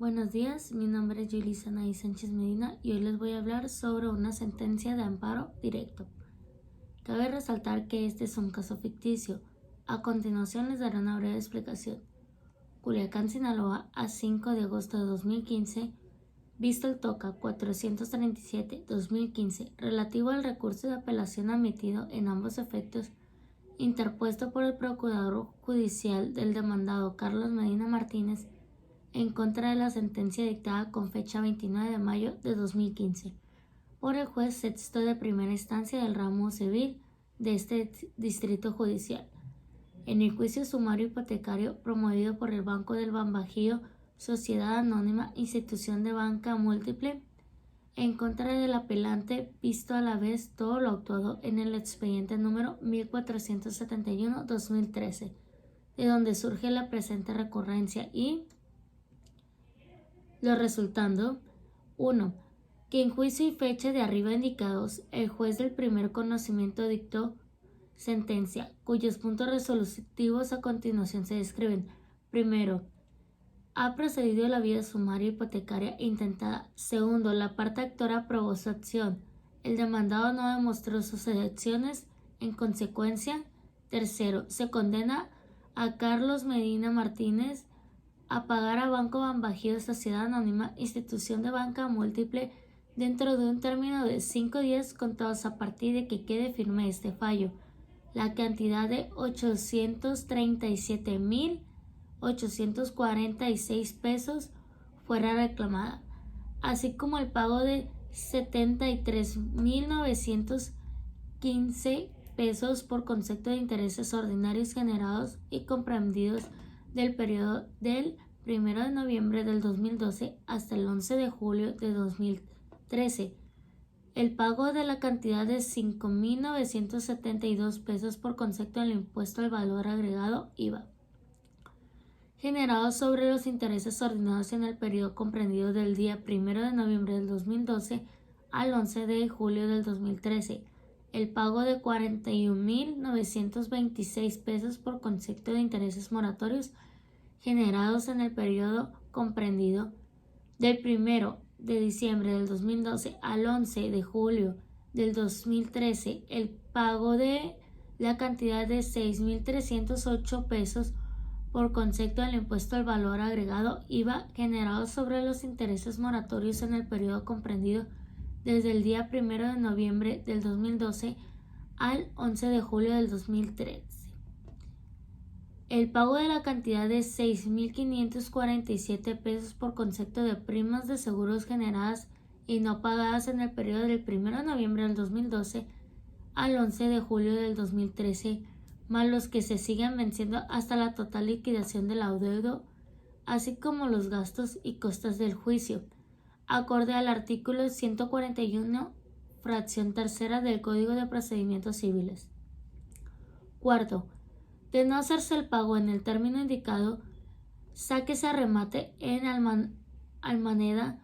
Buenos días, mi nombre es Yulisa Anaí Sánchez Medina y hoy les voy a hablar sobre una sentencia de amparo directo. Cabe resaltar que este es un caso ficticio. A continuación les daré una breve explicación. Culiacán, Sinaloa, a 5 de agosto de 2015, visto el TOCA 437-2015, relativo al recurso de apelación admitido en ambos efectos, interpuesto por el Procurador Judicial del demandado Carlos Medina Martínez, en contra de la sentencia dictada con fecha 29 de mayo de 2015 por el juez sexto de primera instancia del ramo civil de este distrito judicial, en el juicio sumario hipotecario promovido por el Banco del Bambajío, Sociedad Anónima, Institución de Banca Múltiple, en contra del apelante, visto a la vez todo lo actuado en el expediente número 1471-2013, de donde surge la presente recurrencia y lo resultando: 1. Que en juicio y fecha de arriba indicados, el juez del primer conocimiento dictó sentencia, cuyos puntos resolutivos a continuación se describen. Primero, ha procedido la vía sumaria hipotecaria intentada. Segundo, la parte actora aprobó su acción. El demandado no demostró sus acciones. En consecuencia, tercero, se condena a Carlos Medina Martínez a pagar a Banco Bambajío, Sociedad Anónima, Institución de Banca Múltiple, dentro de un término de 5 días contados a partir de que quede firme este fallo, la cantidad de 837,846 pesos fuera reclamada, así como el pago de 73,915 pesos por concepto de intereses ordinarios generados y comprendidos del periodo del 1 de noviembre del 2012 hasta el 11 de julio de 2013, el pago de la cantidad de 5,972 pesos por concepto del impuesto al valor agregado IVA, generados sobre los intereses ordinarios en el periodo comprendido del día 1 de noviembre del 2012 al 11 de julio del 2013, el pago de 41,926 pesos por concepto de intereses moratorios generados en el periodo comprendido del 1 de diciembre del 2012 al 11 de julio del 2013, el pago de la cantidad de 6,308 pesos por concepto del impuesto al valor agregado IVA generado sobre los intereses moratorios en el periodo comprendido desde el día 1 de noviembre del 2012 al 11 de julio del 2013. El pago de la cantidad de 6,547 pesos por concepto de primas de seguros generadas y no pagadas en el periodo del 1 de noviembre del 2012 al 11 de julio del 2013, más los que se siguen venciendo hasta la total liquidación del adeudo, así como los gastos y costas del juicio, acorde al artículo 141, fracción tercera del Código de Procedimientos Civiles. Cuarto, de no hacerse el pago en el término indicado, sáquese a remate en almoneda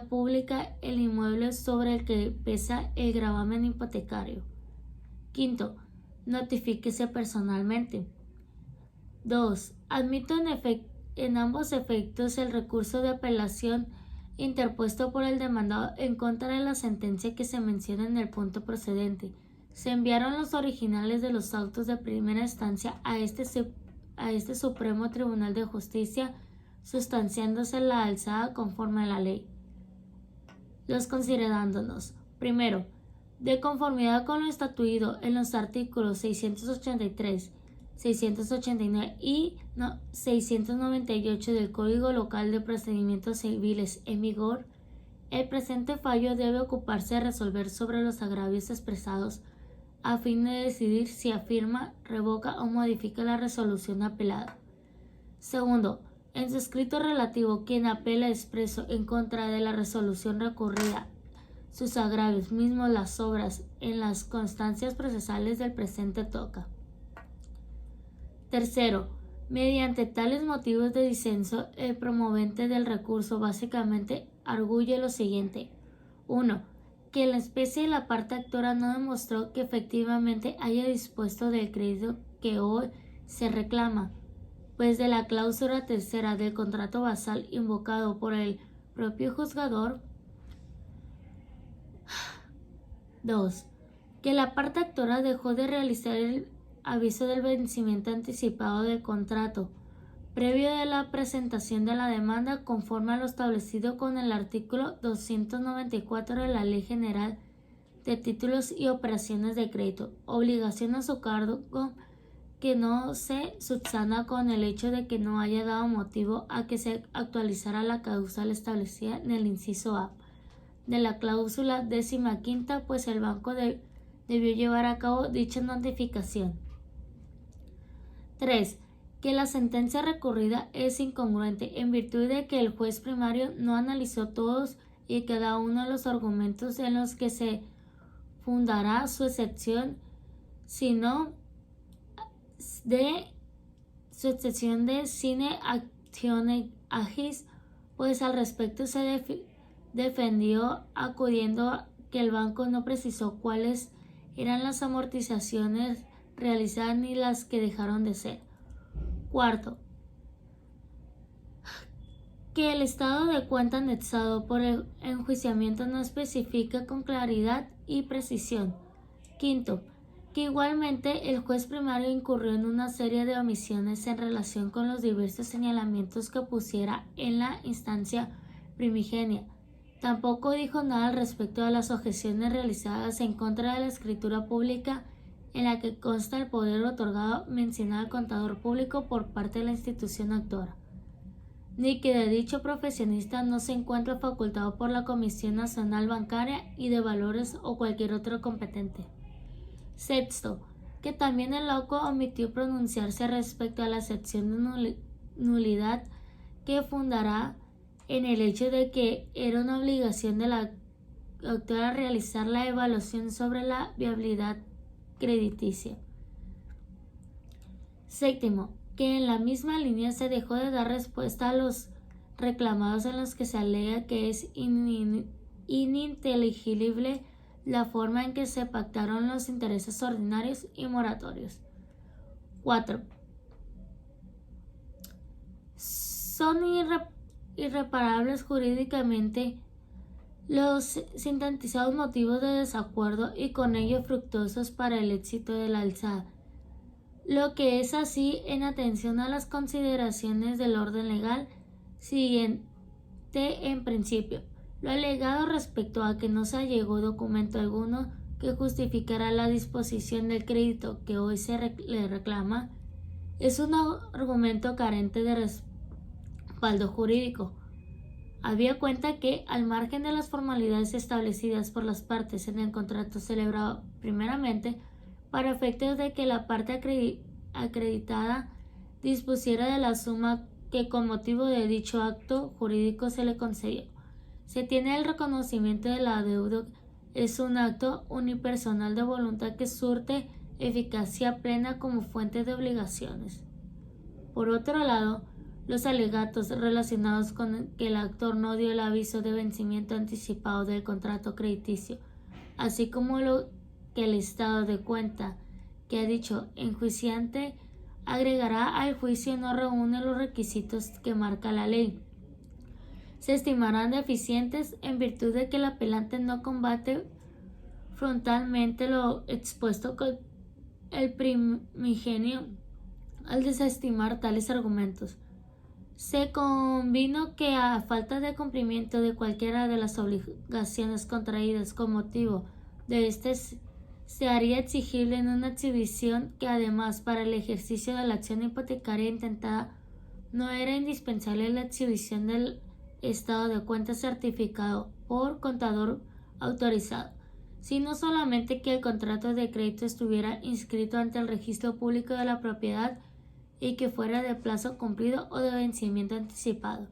pública el inmueble sobre el que pesa el gravamen hipotecario. Quinto, notifíquese personalmente. 2. Admito en ambos efectos el recurso de apelación interpuesto por el demandado en contra de la sentencia que se menciona en el punto procedente. Se enviaron los originales de los autos de primera instancia a este Supremo Tribunal de Justicia, sustanciándose la alzada conforme a la ley. Los considerándonos: primero, de conformidad con lo estatuido en los artículos 683, 689 y 698 del Código Local de Procedimientos Civiles en vigor, el presente fallo debe ocuparse de resolver sobre los agravios expresados a fin de decidir si afirma, revoca o modifica la resolución apelada. Segundo, en su escrito relativo, quien apela expreso en contra de la resolución recurrida, sus agravios, mismos las obras, en las constancias procesales del presente TOCA. Tercero, mediante tales motivos de disenso, el promovente del recurso básicamente arguye lo siguiente: 1. Que la especie de la parte actora no demostró que efectivamente haya dispuesto del crédito que hoy se reclama. pues de la cláusula tercera del contrato basal invocado por el propio juzgador. 2. Que la parte actora dejó de realizar el aviso del vencimiento anticipado del contrato previo de la presentación de la demanda conforme a lo establecido con el artículo 294 de la Ley General de Títulos y Operaciones de Crédito, obligación a su cargo que no se subsana con el hecho de que no haya dado motivo a que se actualizara la cláusula establecida en el inciso A de la cláusula 15ª, pues el banco debió llevar a cabo dicha notificación. 3. Que la sentencia recurrida es incongruente en virtud de que el juez primario no analizó todos y cada uno de los argumentos en los que se fundará su excepción, sino de su excepción de sine actione agis, pues al respecto se defendió acudiendo a que el banco no precisó cuáles eran las amortizaciones realizadas ni las que dejaron de ser. 4. Que el estado de cuenta anexado por el enjuiciamiento no especifica con claridad y precisión. 5. Que igualmente el juez primario incurrió en una serie de omisiones en relación con los diversos señalamientos que pusiera en la instancia primigenia. Tampoco dijo nada al respecto de las objeciones realizadas en contra de la escritura pública en la que consta el poder otorgado mencionado al contador público por parte de la institución actora, ni que de dicho profesionista no se encuentra facultado por la Comisión Nacional Bancaria y de Valores o cualquier otro competente. 6. Que también el auto omitió pronunciarse respecto a la excepción de nulidad que fundará en el hecho de que era una obligación de la autora realizar la evaluación sobre la viabilidad crediticia. 7. Que en la misma línea se dejó de dar respuesta a los reclamados en los que se alega que es ininteligible la forma en que se pactaron los intereses ordinarios y moratorios. 4. Son irreparables jurídicamente los sintetizados motivos de desacuerdo y con ello fructuosos para el éxito de la alzada, lo que es así en atención a las consideraciones del orden legal siguiente en principio. Lo alegado respecto a que no se allegó documento alguno que justificara la disposición del crédito que hoy le reclama es un argumento carente de respaldo jurídico. Había cuenta que, al margen de las formalidades establecidas por las partes en el contrato celebrado primeramente, para efectos de que la parte acreditada dispusiera de la suma que con motivo de dicho acto jurídico se le concedió, se tiene el reconocimiento de la deuda es un acto unipersonal de voluntad que surte eficacia plena como fuente de obligaciones. Por otro lado, los alegatos relacionados con que el actor no dio el aviso de vencimiento anticipado del contrato crediticio, así como lo que el estado de cuenta que ha dicho enjuiciante agregará al juicio no reúne los requisitos que marca la ley, se estimarán deficientes en virtud de que el apelante no combate frontalmente lo expuesto con el primigenio al desestimar tales argumentos. Se convino que a falta de cumplimiento de cualquiera de las obligaciones contraídas con motivo de este se haría exigible en una exhibición que además para el ejercicio de la acción hipotecaria intentada no era indispensable la exhibición del estado de cuenta certificado por contador autorizado, sino solamente que el contrato de crédito estuviera inscrito ante el registro público de la propiedad y que fuera de plazo cumplido o de vencimiento anticipado.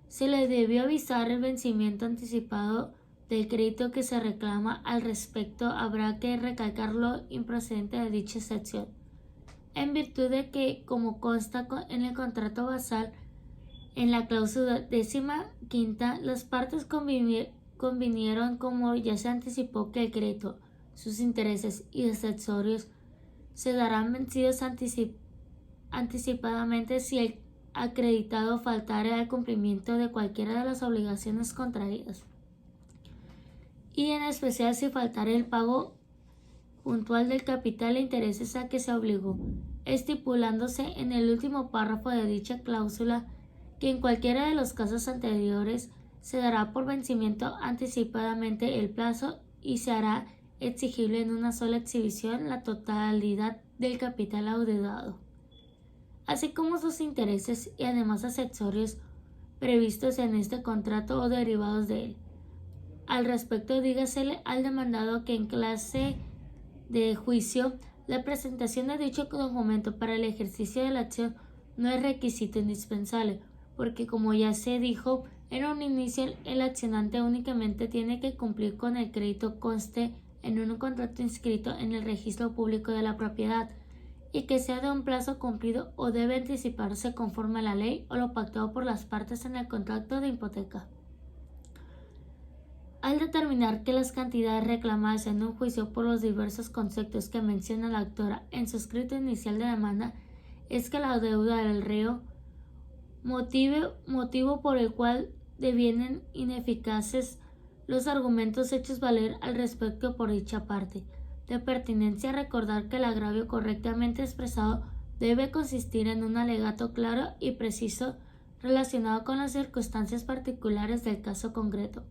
Se le debió avisar el vencimiento anticipado del crédito que se reclama. Al respecto, habrá que recalcar lo improcedente de dicha excepción, en virtud de que, como consta en el contrato basal, en la cláusula 15ª, las partes convinieron, como ya se anticipó, que el crédito, sus intereses y accesorios se darán vencidos anticipadamente anticipadamente si el acreditado faltare al cumplimiento de cualquiera de las obligaciones contraídas, y en especial si faltare el pago puntual del capital e intereses a que se obligó, estipulándose en el último párrafo de dicha cláusula que en cualquiera de los casos anteriores se dará por vencimiento anticipadamente el plazo y se hará exigible en una sola exhibición la totalidad del capital adeudado, así como sus intereses y además accesorios previstos en este contrato o derivados de él. Al respecto, dígasele al demandado que en clase de juicio la presentación de dicho documento para el ejercicio de la acción no es requisito indispensable, porque como ya se dijo en un inicio, el accionante únicamente tiene que cumplir con el crédito conste en un contrato inscrito en el registro público de la propiedad y que sea de un plazo cumplido o debe anticiparse conforme a la ley o lo pactado por las partes en el contrato de hipoteca. Al determinar que las cantidades reclamadas en un juicio por los diversos conceptos que menciona la autora en su escrito inicial de demanda es que la deuda del reo, motivo por el cual devienen ineficaces los argumentos hechos valer al respecto por dicha parte, de pertinencia recordar que el agravio correctamente expresado debe consistir en un alegato claro y preciso relacionado con las circunstancias particulares del caso concreto,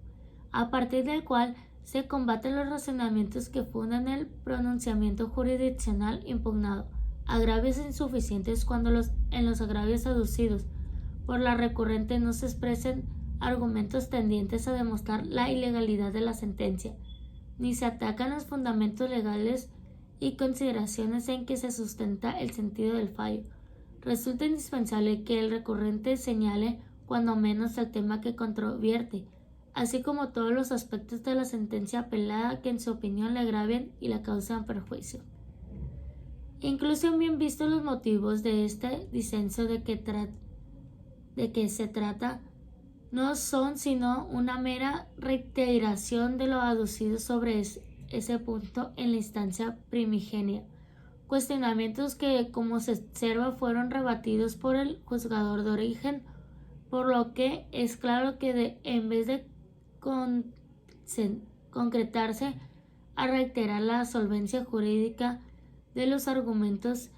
a partir del cual se combaten los razonamientos que fundan el pronunciamiento jurisdiccional impugnado, agravios insuficientes cuando en los agravios aducidos por la recurrente no se expresen argumentos tendientes a demostrar la ilegalidad de la sentencia, ni se atacan los fundamentos legales y consideraciones en que se sustenta el sentido del fallo. Resulta indispensable que el recurrente señale cuando menos el tema que controvierte, así como todos los aspectos de la sentencia apelada que en su opinión le agravian y le causan perjuicio. Incluso bien vistos los motivos de este disenso de que se trata, no son sino una mera reiteración de lo aducido sobre ese punto en la instancia primigenia, cuestionamientos que, como se observa, fueron rebatidos por el juzgador de origen, por lo que es claro que en vez de concretarse a reiterar la solvencia jurídica de los argumentos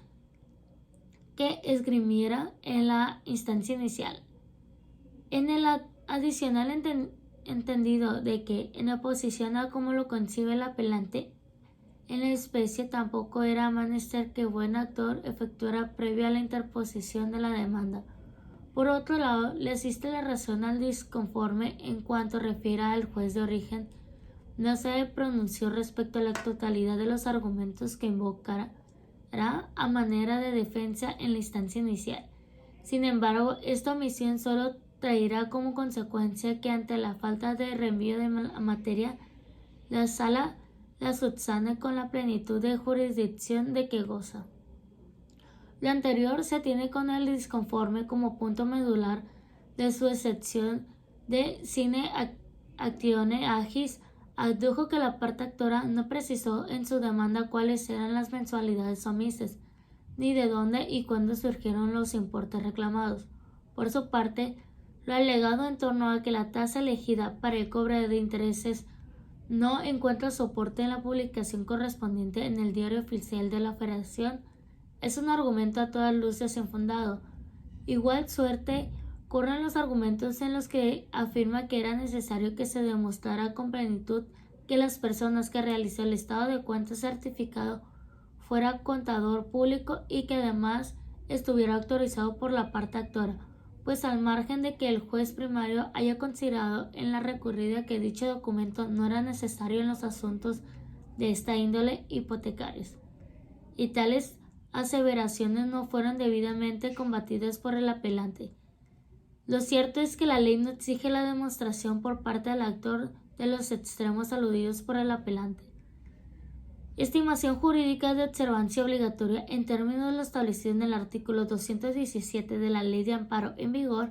que esgrimiera en la instancia inicial. En el adicional entendido de que, en oposición a como lo concibe el apelante, en la especie tampoco era menester que buen actor efectuara previa a la interposición de la demanda. Por otro lado, le asiste la razón al disconforme en cuanto refiere al juez de origen. No se pronunció respecto a la totalidad de los argumentos que invocará a manera de defensa en la instancia inicial. Sin embargo, esta omisión solo traerá como consecuencia que ante la falta de reenvío de la materia, la sala la subsane con la plenitud de jurisdicción de que goza. Lo anterior se tiene con el disconforme como punto medular de su excepción de sine actione agis. Adujo que la parte actora no precisó en su demanda cuáles eran las mensualidades omisas, ni de dónde y cuándo surgieron los importes reclamados. Por su parte, lo alegado en torno a que la tasa elegida para el cobro de intereses no encuentra soporte en la publicación correspondiente en el Diario Oficial de la Federación es un argumento a todas luces infundado. Igual suerte corren los argumentos en los que afirma que era necesario que se demostrara con plenitud que las personas que realizó el estado de cuentas certificado fuera contador público y que además estuviera autorizado por la parte actora, pues al margen de que el juez primario haya considerado en la recurrida que dicho documento no era necesario en los asuntos de esta índole hipotecarios, y tales aseveraciones no fueron debidamente combatidas por el apelante. Lo cierto es que la ley no exige la demostración por parte del actor de los extremos aludidos por el apelante. Estimación jurídica de observancia obligatoria en términos de lo establecido en el artículo 217 de la Ley de Amparo en vigor,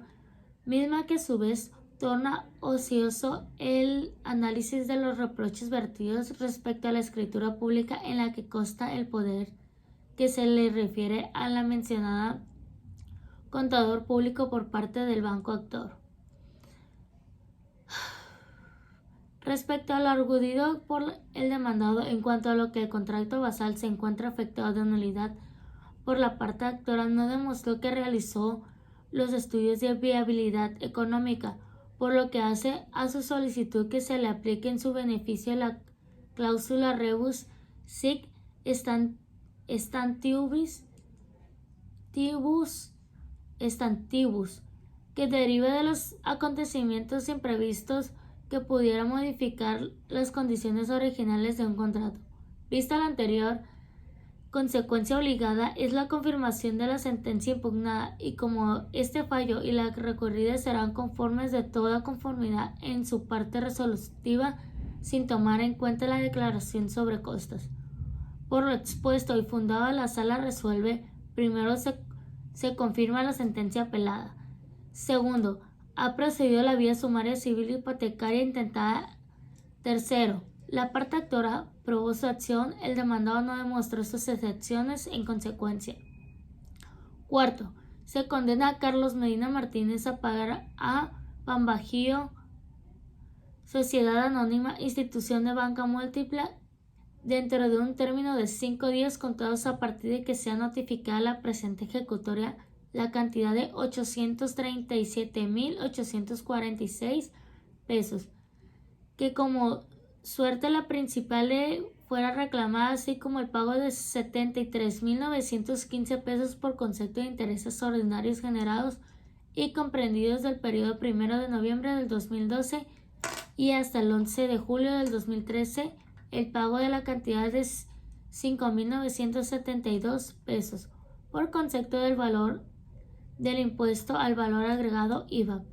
misma que a su vez torna ocioso el análisis de los reproches vertidos respecto a la escritura pública en la que consta el poder que se le refiere a la mencionada contador público por parte del banco actor. Respecto a lo arguido por el demandado en cuanto a lo que el contrato basal se encuentra afectado de nulidad por la parte actora, no demostró que realizó los estudios de viabilidad económica, por lo que hace a su solicitud que se le aplique en su beneficio la cláusula rebus sic stantibus, que deriva de los acontecimientos imprevistos que pudiera modificar las condiciones originales de un contrato. Vista la anterior, consecuencia obligada es la confirmación de la sentencia impugnada, y como este fallo y la recurrida serán conformes de toda conformidad en su parte resolutiva, sin tomar en cuenta la declaración sobre costas. Por lo expuesto y fundado, la sala resuelve: primero, se confirma la sentencia apelada. Segundo, ha procedido la vía sumaria civil hipotecaria intentada. Tercero, la parte actora probó su acción, el demandado no demostró sus excepciones en consecuencia. Cuarto, se condena a Carlos Medina Martínez a pagar a Bambajío, Sociedad Anónima, institución de banca múltiple, dentro de un término de 5 días contados a partir de que sea notificada la presente ejecutoria, la cantidad de 837,846 pesos, que como suerte la principal le fuera reclamada, así como el pago de 73,915 pesos por concepto de intereses ordinarios generados y comprendidos del periodo 1 de noviembre del 2012 y hasta el 11 de julio del 2013, el pago de la cantidad de 5,972 pesos por concepto del valor del impuesto al valor agregado IVA,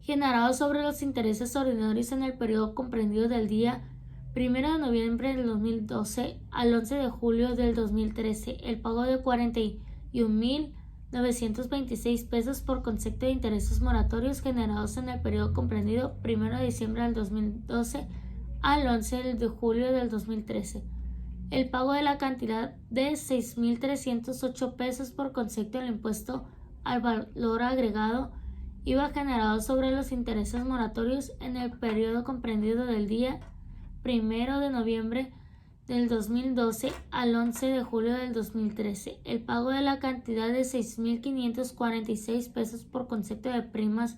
generado sobre los intereses ordinarios en el periodo comprendido del día 1 de noviembre del 2012 al 11 de julio del 2013, el pago de 41,926 pesos por concepto de intereses moratorios generados en el periodo comprendido 1 de diciembre del 2012 al 11 de julio del 2013, el pago de la cantidad de 6,308 pesos por concepto del impuesto al valor agregado IVA generado sobre los intereses moratorios en el periodo comprendido del día 1 de noviembre del 2012 al 11 de julio del 2013, el pago de la cantidad de 6,546 pesos por concepto de primas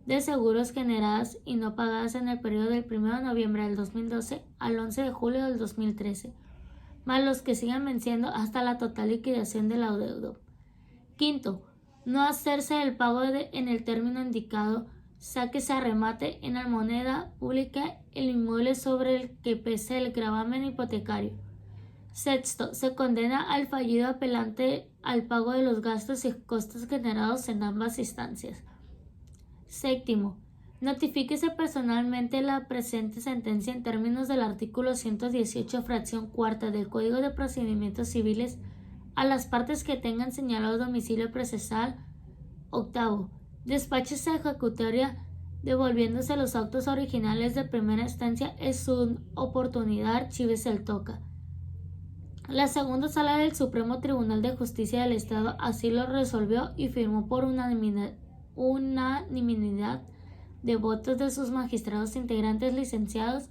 de seguros generadas y no pagadas en el periodo del 1 de noviembre del 2012 al 11 de julio del 2013, más los que sigan venciendo hasta la total liquidación del adeudo. Quinto, no hacerse el pago en el término indicado, sáquese a remate en la moneda pública el inmueble sobre el que pese el gravamen hipotecario. Sexto, se condena al fallido apelante al pago de los gastos y costos generados en ambas instancias. Séptimo, notifíquese personalmente la presente sentencia en términos del artículo 118, fracción cuarta del Código de Procedimientos Civiles a las partes que tengan señalado domicilio procesal. Octavo, despáchese ejecutoria devolviéndose los autos originales de primera instancia en su oportunidad, archívese el TOCA. La segunda sala del Supremo Tribunal de Justicia del Estado así lo resolvió y firmó por unanimidad de votos de sus magistrados integrantes licenciados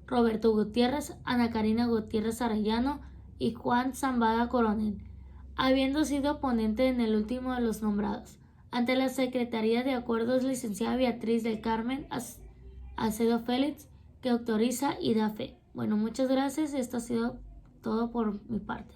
Roberto Gutiérrez, Ana Karina Gutiérrez Arellano y Juan Zambada Coronel, habiendo sido ponente en el último de los nombrados. Ante la Secretaría de Acuerdos, licenciada Beatriz del Carmen Acedo Félix, que autoriza y da fe. Bueno, muchas gracias. Esto ha sido todo por mi parte.